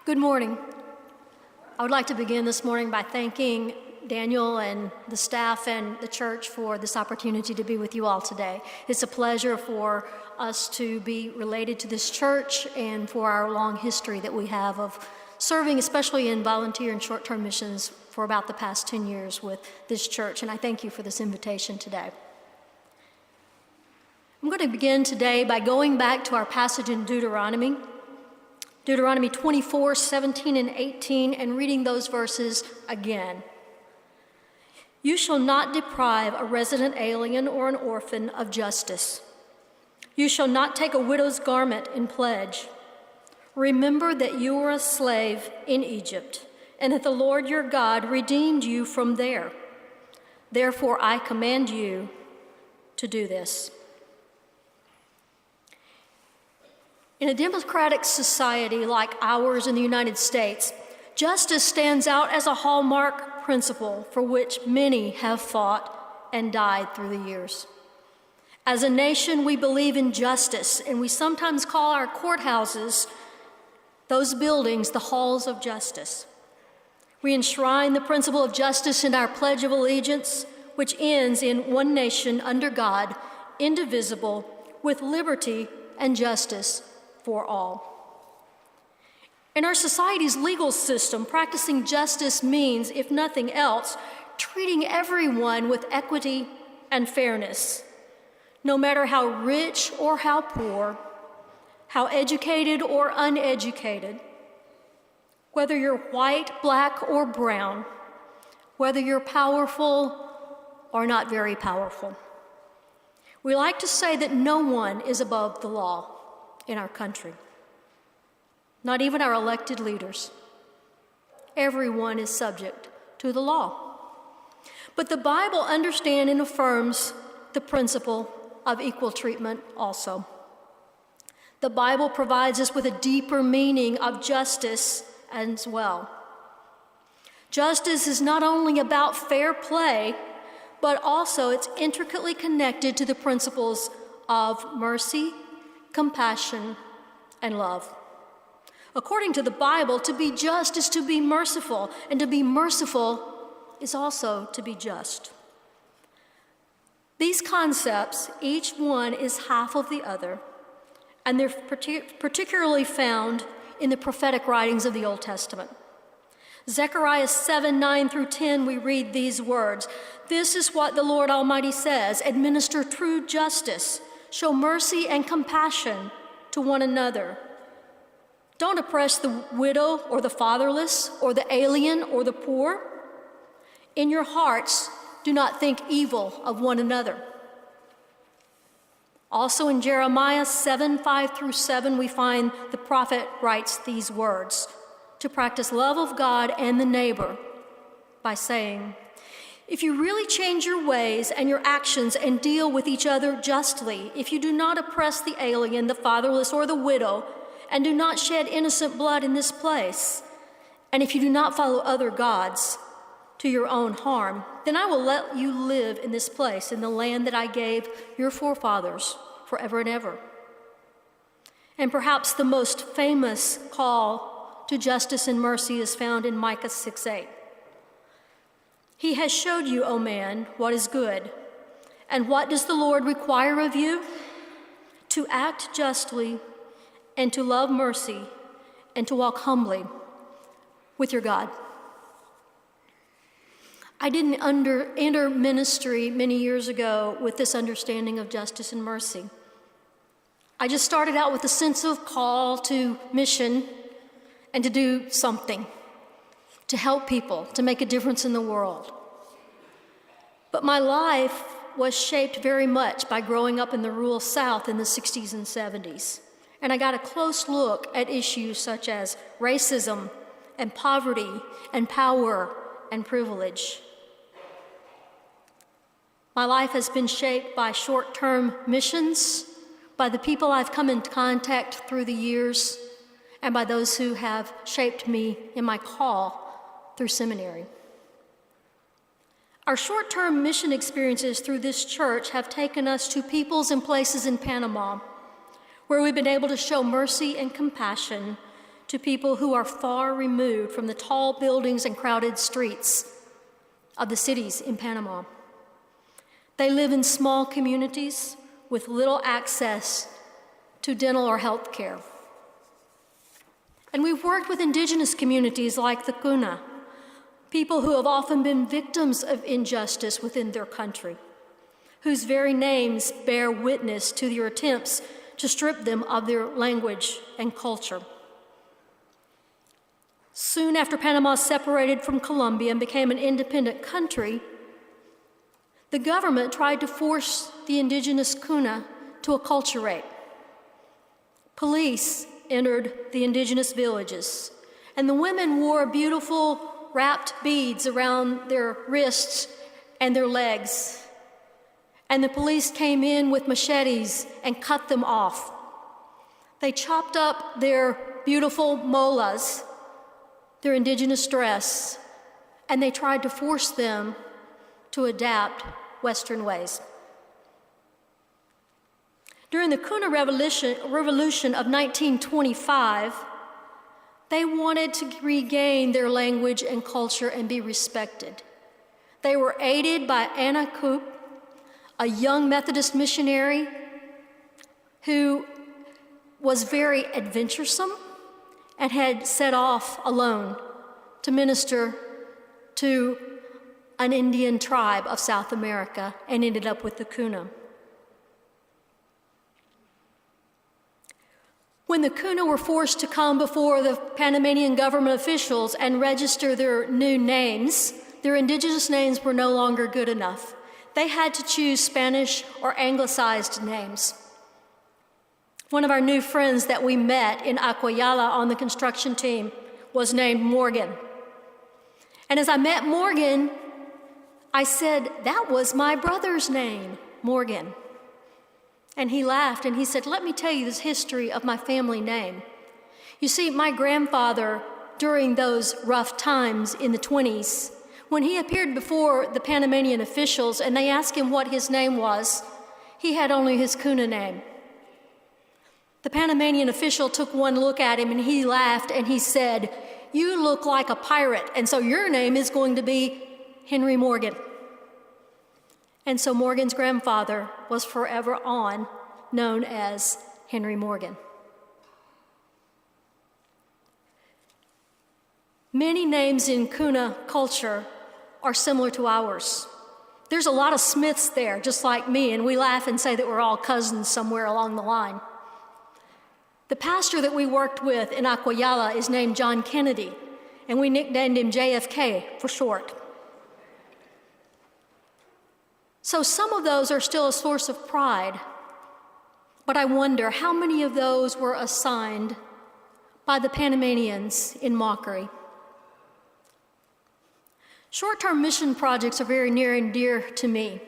Good morning. I would like to begin this morning by thanking Daniel and the staff and the church for this opportunity to be with you all today. It's a pleasure for us to be related to this church and for our long history that we have of serving, especially in volunteer and short-term missions for about the past 10 years with this church, and I thank you for this invitation today. I'm going to begin today by going back to our passage in Deuteronomy 24, 17, and 18, and reading those verses again. You shall not deprive a resident alien or an orphan of justice. You shall not take a widow's garment in pledge. Remember that you were a slave in Egypt, and that the Lord your God redeemed you from there. Therefore, I command you to do this. In a democratic society like ours in the United States, justice stands out as a hallmark principle for which many have fought and died through the years. As a nation, we believe in justice, and we sometimes call our courthouses, those buildings, the halls of justice. We enshrine the principle of justice in our Pledge of Allegiance, which ends in one nation under God, indivisible, with liberty and justice for all. In our society's legal system, practicing justice means, if nothing else, treating everyone with equity and fairness, no matter how rich or how poor, how educated or uneducated, whether you're white, black, or brown, whether you're powerful or not very powerful. We like to say that no one is above the law in our country, not even our elected leaders. Everyone is subject to the law. But the Bible understands and affirms the principle of equal treatment also. The Bible provides us with a deeper meaning of justice as well. Justice is not only about fair play, but also it's intricately connected to the principles of mercy, compassion, and love. According to the Bible, to be just is to be merciful, and to be merciful is also to be just. These concepts, each one is half of the other, and they're particularly found in the prophetic writings of the Old Testament. Zechariah 7, 9 through 10, we read these words. This is what the Lord Almighty says, administer true justice, show mercy and compassion to one another. Don't oppress the widow or the fatherless or the alien or the poor. In your hearts, do not think evil of one another. Also in Jeremiah 7, 5 through 7, we find the prophet writes these words, to practice love of God and the neighbor by saying, if you really change your ways and your actions and deal with each other justly, if you do not oppress the alien, the fatherless, or the widow, and do not shed innocent blood in this place, and if you do not follow other gods to your own harm, then I will let you live in this place, in the land that I gave your forefathers forever and ever. And perhaps the most famous call to justice and mercy is found in Micah 6:8. He has showed you, O man, what is good. And what does the Lord require of you? To act justly and to love mercy and to walk humbly with your God. I didn't enter ministry many years ago with this understanding of justice and mercy. I just started out with a sense of call to mission and to do something, to help people, to make a difference in the world. But my life was shaped very much by growing up in the rural South in the 60s and 70s. And I got a close look at issues such as racism and poverty and power and privilege. My life has been shaped by short-term missions, by the people I've come in contact through the years, and by those who have shaped me in my call through seminary. Our short-term mission experiences through this church have taken us to peoples and places in Panama where we've been able to show mercy and compassion to people who are far removed from the tall buildings and crowded streets of the cities in Panama. They live in small communities with little access to dental or health care. And we've worked with indigenous communities like the Kuna, people who have often been victims of injustice within their country, whose very names bear witness to their attempts to strip them of their language and culture. Soon after Panama separated from Colombia and became an independent country, the government tried to force the indigenous Kuna to acculturate. Police entered the indigenous villages, and the women wore beautiful wrapped beads around their wrists and their legs. And the police came in with machetes and cut them off. They chopped up their beautiful molas, their indigenous dress, and they tried to force them to adapt Western ways. During the Kuna Revolution of 1925, they wanted to regain their language and culture and be respected. They were aided by Anna Coop, a young Methodist missionary who was very adventuresome and had set off alone to minister to an Indian tribe of South America and ended up with the Kuna. When the Kuna were forced to come before the Panamanian government officials and register their new names, their indigenous names were no longer good enough. They had to choose Spanish or anglicized names. One of our new friends that we met in Aquayala on the construction team was named Morgan. And as I met Morgan, I said, "That was my brother's name, Morgan." And he laughed and he said, "Let me tell you this history of my family name. You see, my grandfather, during those rough times in the 20s, when he appeared before the Panamanian officials and they asked him what his name was, he had only his Kuna name. The Panamanian official took one look at him and he laughed and he said, 'You look like a pirate, and so your name is going to be Henry Morgan.' And so Morgan's grandfather was forever on known as Henry Morgan. Many names in Kuna culture are similar to ours. There's a lot of Smiths there, just like me, and we laugh and say that we're all cousins somewhere along the line. The pastor that we worked with in Aquayala is named John Kennedy, and we nicknamed him JFK for short. So some of those are still a source of pride, but I wonder how many of those were assigned by the Panamanians in mockery. Short-term mission projects are very near and dear to me.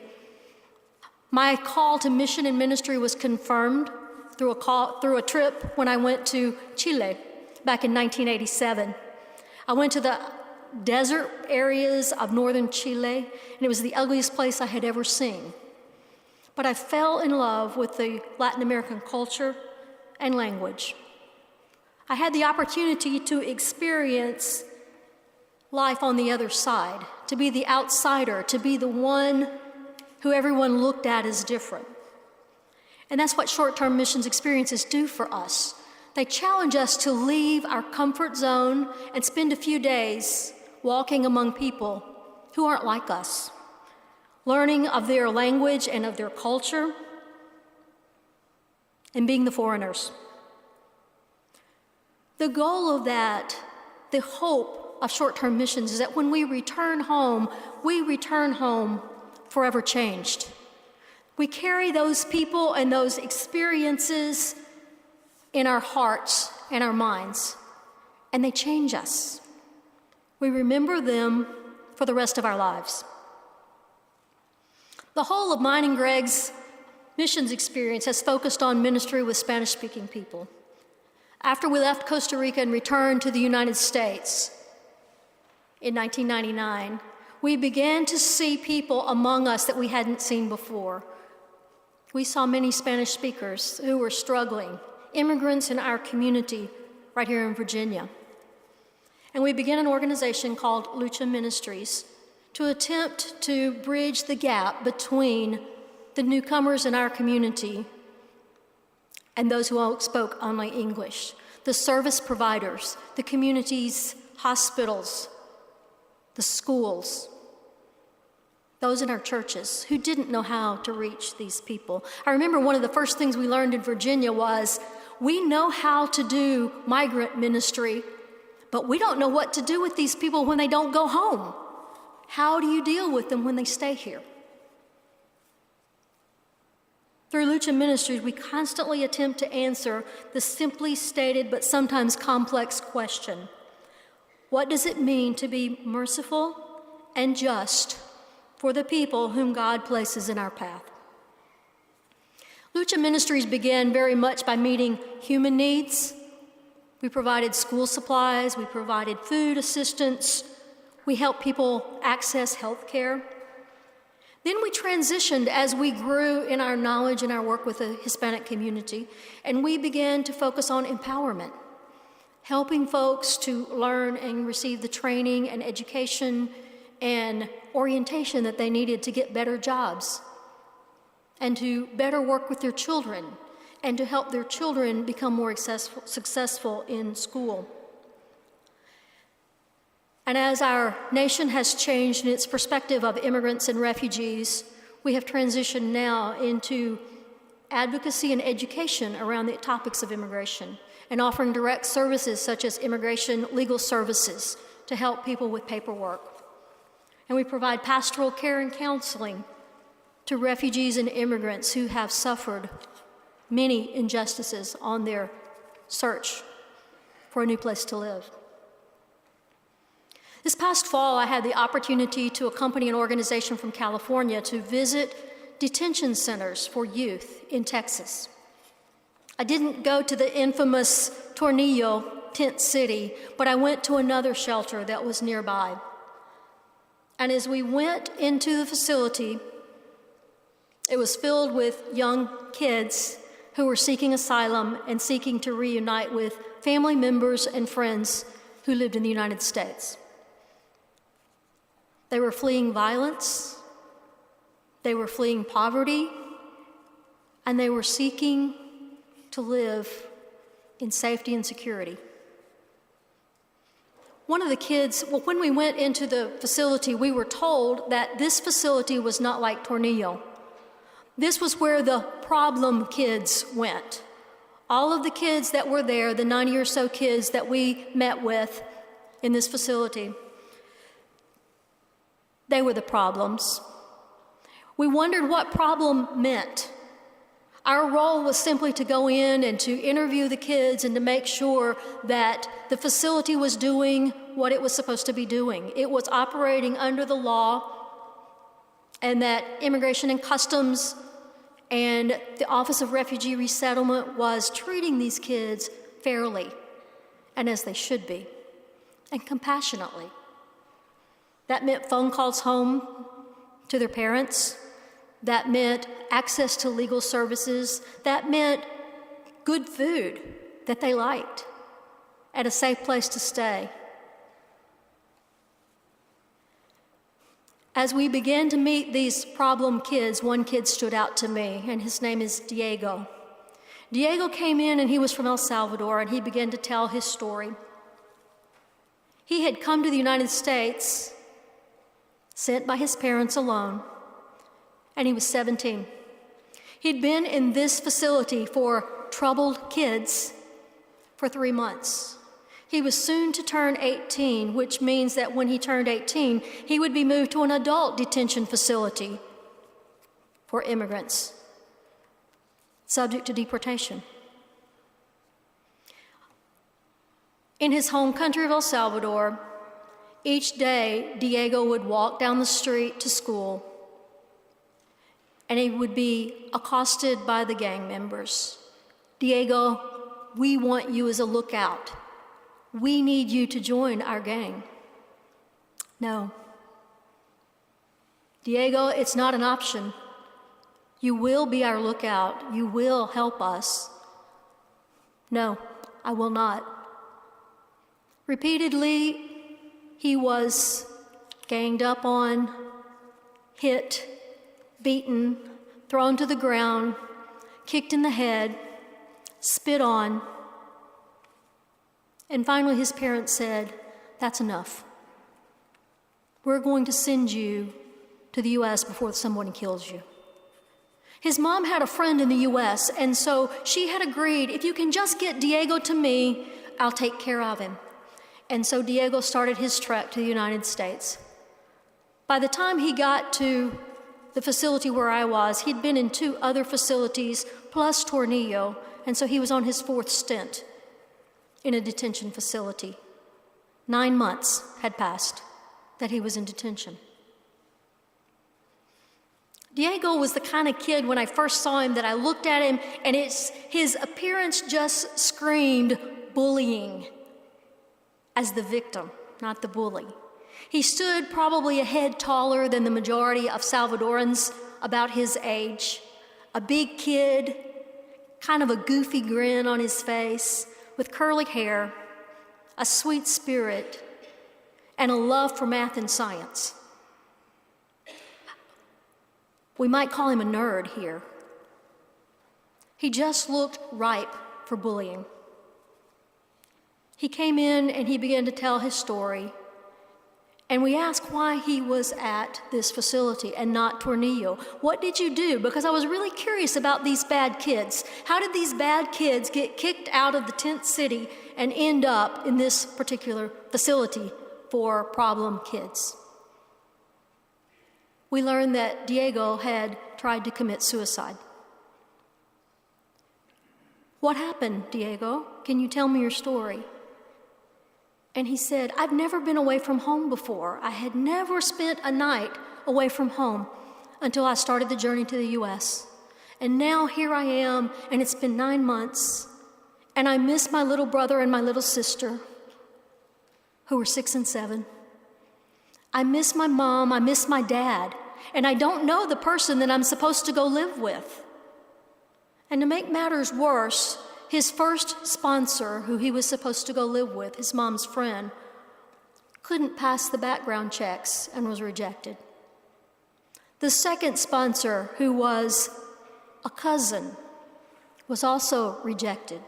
My call to mission and ministry was confirmed through a trip when I went to Chile back in 1987. I went to the desert areas of northern Chile, and it was the ugliest place I had ever seen. But I fell in love with the Latin American culture and language. I had the opportunity to experience life on the other side, to be the outsider, to be the one who everyone looked at as different. And that's what short-term missions experiences do for us. They challenge us to leave our comfort zone and spend a few days walking among people who aren't like us, learning of their language and of their culture, and being the foreigners. The goal of that, the hope of short-term missions, is that when we return home forever changed. We carry those people and those experiences in our hearts and our minds, and they change us. We remember them for the rest of our lives. The whole of mine and Greg's missions experience has focused on ministry with Spanish-speaking people. After we left Costa Rica and returned to the United States in 1999, we began to see people among us that we hadn't seen before. We saw many Spanish speakers who were struggling, immigrants in our community right here in Virginia. And we began an organization called LUCHA Ministries to attempt to bridge the gap between the newcomers in our community and those who spoke only English, the service providers, the community's hospitals, the schools, those in our churches who didn't know how to reach these people. I remember one of the first things we learned in Virginia was, we know how to do migrant ministry, but we don't know what to do with these people when they don't go home. How do you deal with them when they stay here? Through LUCHA Ministries, we constantly attempt to answer the simply stated but sometimes complex question: what does it mean to be merciful and just for the people whom God places in our path? LUCHA Ministries began very much by meeting human needs. We provided school supplies, we provided food assistance, we helped people access health care. Then we transitioned as we grew in our knowledge and our work with the Hispanic community, and we began to focus on empowerment, helping folks to learn and receive the training and education and orientation that they needed to get better jobs and to better work with their children and to help their children become more successful in school. And as our nation has changed in its perspective of immigrants and refugees, we have transitioned now into advocacy and education around the topics of immigration and offering direct services such as immigration legal services to help people with paperwork. And we provide pastoral care and counseling to refugees and immigrants who have suffered many injustices on their search for a new place to live. This past fall, I had the opportunity to accompany an organization from California to visit detention centers for youth in Texas. I didn't go to the infamous Tornillo tent city, but I went to another shelter that was nearby. And as we went into the facility, it was filled with young kids who were seeking asylum and seeking to reunite with family members and friends who lived in the United States. They were fleeing violence, they were fleeing poverty, and they were seeking to live in safety and security. One of the kids, when we went into the facility, we were told that this facility was not like Tornillo. This was where the problem kids went. All of the kids that were there, the 90 or so kids that we met with in this facility, they were the problems. We wondered what problem meant. Our role was simply to go in and to interview the kids and to make sure that the facility was doing what it was supposed to be doing. It was operating under the law, and that Immigration and Customs and the Office of Refugee Resettlement was treating these kids fairly and as they should be, and compassionately. That meant phone calls home to their parents. That meant access to legal services. That meant good food that they liked and a safe place to stay. As we began to meet these problem kids, one kid stood out to me, and his name is Diego. Diego came in, and he was from El Salvador, and he began to tell his story. He had come to the United States, sent by his parents alone, and he was 17. He'd been in this facility for troubled kids for 3 months. He was soon to turn 18, which means that when he turned 18, he would be moved to an adult detention facility for immigrants, subject to deportation. In his home country of El Salvador, each day, Diego would walk down the street to school, and he would be accosted by the gang members. Diego, we want you as a lookout. We need you to join our gang. No. Diego, it's not an option. You will be our lookout. You will help us. No, I will not. Repeatedly, he was ganged up on, hit, beaten, thrown to the ground, kicked in the head, spit on. And finally, his parents said, "That's enough. We're going to send you to the U.S. before someone kills you." His mom had a friend in the U.S., and so she had agreed, "If you can just get Diego to me, I'll take care of him." And so Diego started his trek to the United States. By the time he got to the facility where I was, he'd been in 2 other facilities plus Tornillo, and so he was on his 4th stint in a detention facility. 9 months had passed that he was in detention. Diego was the kind of kid, when I first saw him, that I looked at him and his appearance just screamed bullying as the victim, not the bully. He stood probably a head taller than the majority of Salvadorans about his age. A big kid, kind of a goofy grin on his face, with curly hair, a sweet spirit, and a love for math and science. We might call him a nerd here. He just looked ripe for bullying. He came in and he began to tell his story. And we asked why he was at this facility and not Tornillo. What did you do? Because I was really curious about these bad kids. How did these bad kids get kicked out of the tent city and end up in this particular facility for problem kids? We learned that Diego had tried to commit suicide. "What happened, Diego? Can you tell me your story?" And he said, "I've never been away from home before. I had never spent a night away from home until I started the journey to the U.S. And now here I am, and it's been 9 months, and I miss my little brother and my little sister, who were 6 and 7. I miss my mom, I miss my dad, and I don't know the person that I'm supposed to go live with." And to make matters worse, his first sponsor, who he was supposed to go live with, his mom's friend, couldn't pass the background checks and was rejected. The second sponsor, who was a cousin, was also rejected.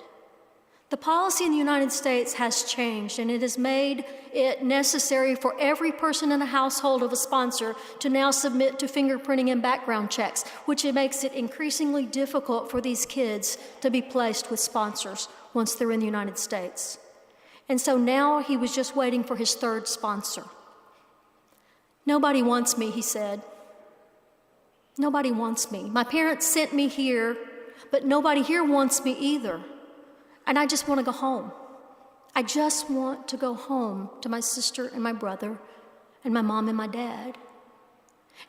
The policy in the United States has changed, and it has made it necessary for every person in the household of a sponsor to now submit to fingerprinting and background checks, which makes it increasingly difficult for these kids to be placed with sponsors once they're in the United States. And so now he was just waiting for his 3rd sponsor. "Nobody wants me," he said. "Nobody wants me. My parents sent me here, but nobody here wants me either. And I just want to go home. I just want to go home to my sister and my brother and my mom and my dad."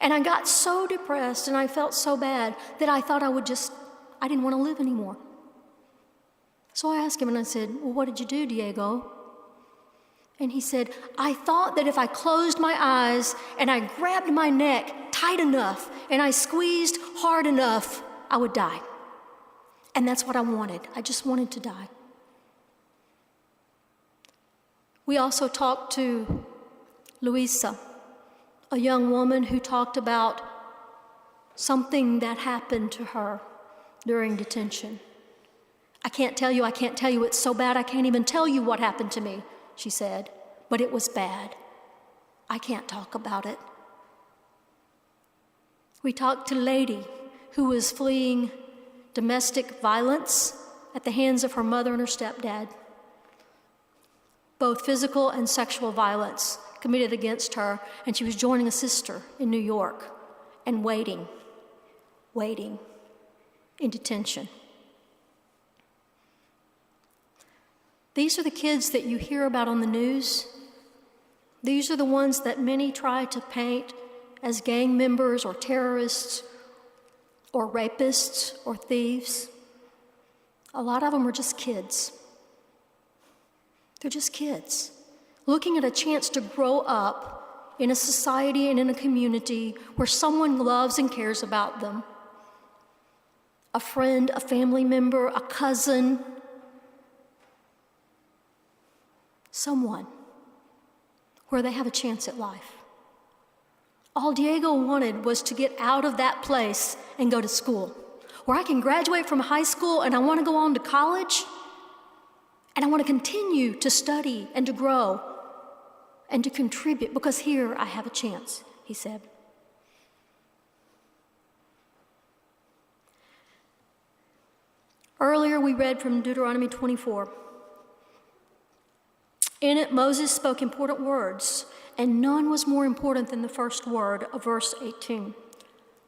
And I got so depressed and I felt so bad that I thought I didn't want to live anymore. So I asked him and I said, "Well, what did you do, Diego?" And he said, "I thought that if I closed my eyes and I grabbed my neck tight enough and I squeezed hard enough, I would die. And that's what I wanted. I just wanted to die." We also talked to Luisa, a young woman who talked about something that happened to her during detention. I can't tell you, it's so bad, I can't even tell you what happened to me," she said, "but it was bad. I can't talk about it." We talked to Lady, who was fleeing domestic violence at the hands of her mother and her stepdad. Both physical and sexual violence committed against her, and she was joining a sister in New York and waiting in detention. These are the kids that you hear about on the news. These are the ones that many try to paint as gang members or terrorists or rapists or thieves. A lot of them are just kids. They're just kids looking at a chance to grow up in a society and in a community where someone loves and cares about them. A friend, a family member, a cousin. someone where they have a chance at life. All Diego wanted was to get out of that place and go to school, where I can graduate from high school and I want to go on to college, and I want to continue to study and to grow and to contribute, because here I have a chance, he said. Earlier we read from Deuteronomy 24. In it, Moses spoke important words, and none was more important than the first word of verse 18,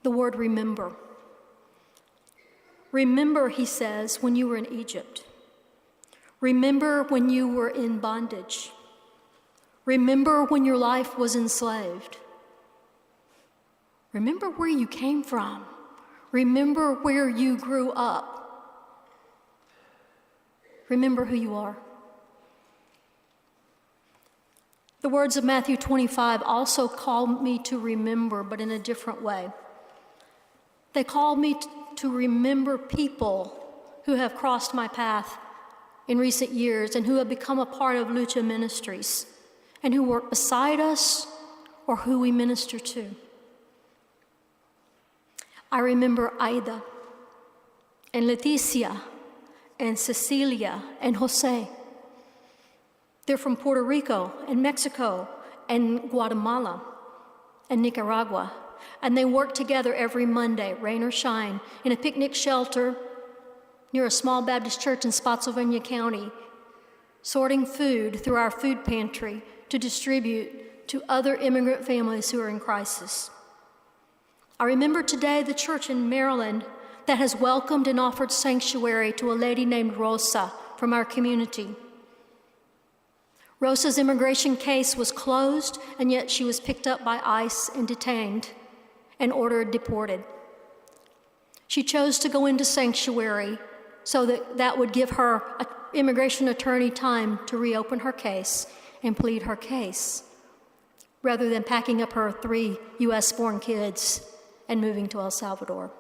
the word remember. Remember, he says, when you were in Egypt. Remember when you were in bondage. Remember when your life was enslaved. Remember where you came from. Remember where you grew up. Remember who you are. The words of Matthew 25 also call me to remember, but in a different way. They call me to remember people who have crossed my path in recent years and who have become a part of LUCHA Ministries and who work beside us or who we minister to. I remember Aida and Leticia and Cecilia and Jose. They're from Puerto Rico and Mexico and Guatemala and Nicaragua, and they work together every Monday, rain or shine, in a picnic shelter near a small Baptist church in Spotsylvania County, sorting food through our food pantry to distribute to other immigrant families who are in crisis. I remember today the church in Maryland that has welcomed and offered sanctuary to a lady named Rosa from our community. Rosa's immigration case was closed, and yet she was picked up by ICE and detained and ordered deported. She chose to go into sanctuary so that would give her an immigration attorney time to reopen her case and plead her case, rather than packing up her 3 U.S.-born kids and moving to El Salvador.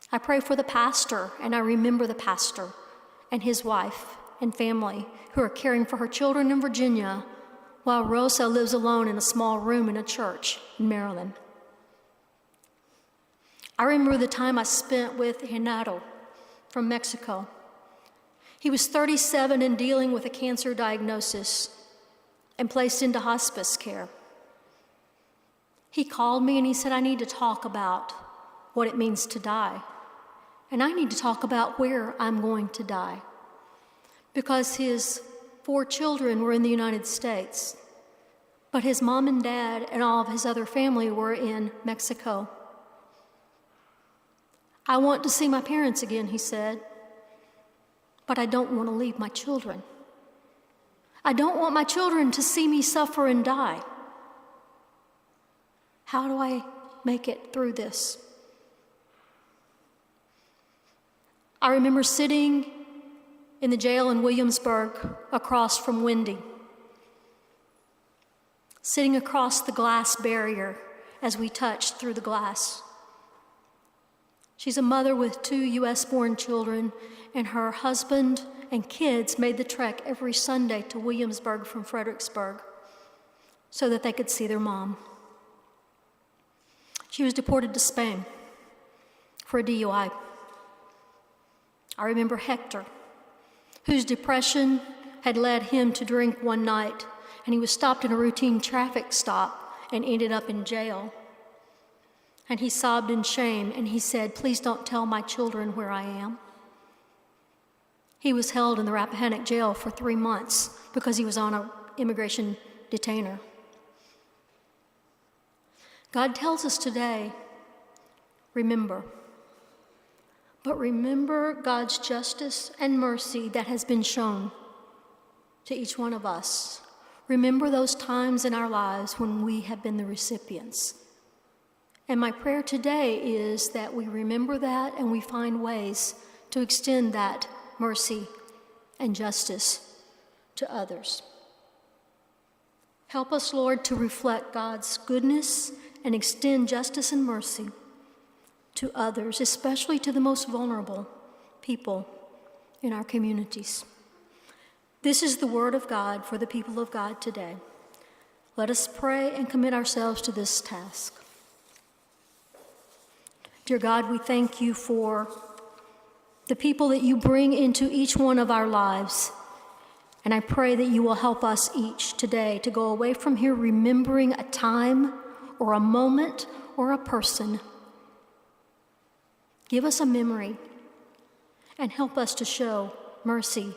I pray for the pastor, and I remember the pastor and his wife and family who are caring for her children in Virginia while Rosa lives alone in a small room in a church in Maryland. I remember the time I spent with Renato from Mexico. He was 37 and dealing with a cancer diagnosis and placed into hospice care. He called me and he said, I need to talk about what it means to die. And I need to talk about where I'm going to die. Because his 4 children were in the United States, but his mom and dad and all of his other family were in Mexico. I want to see my parents again, he said, but I don't want to leave my children. I don't want my children to see me suffer and die. How do I make it through this? I remember sitting in the jail in Williamsburg across from Wendy, sitting across the glass barrier as we touched through the glass. She's a mother with 2 U.S.-born children, and her husband and kids made the trek every Sunday to Williamsburg from Fredericksburg so that they could see their mom. She was deported to Spain for a DUI. I remember Hector, whose depression had led him to drink one night, and he was stopped in a routine traffic stop and ended up in jail. And he sobbed in shame, and he said, please don't tell my children where I am. He was held in the Rappahannock jail for 3 months because he was on an immigration detainer. God tells us today, remember. But remember God's justice and mercy that has been shown to each one of us. Remember those times in our lives when we have been the recipients. And my prayer today is that we remember that and we find ways to extend that mercy and justice to others. Help us, Lord, to reflect God's goodness and extend justice and mercy to others, especially to the most vulnerable people in our communities. This is the word of God for the people of God today. Let us pray and commit ourselves to this task. Dear God, we thank you for the people that you bring into each one of our lives. And I pray that you will help us each today to go away from here remembering a time or a moment or a person. Give us a memory and help us to show mercy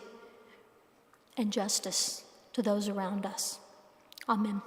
and justice to those around us. Amen.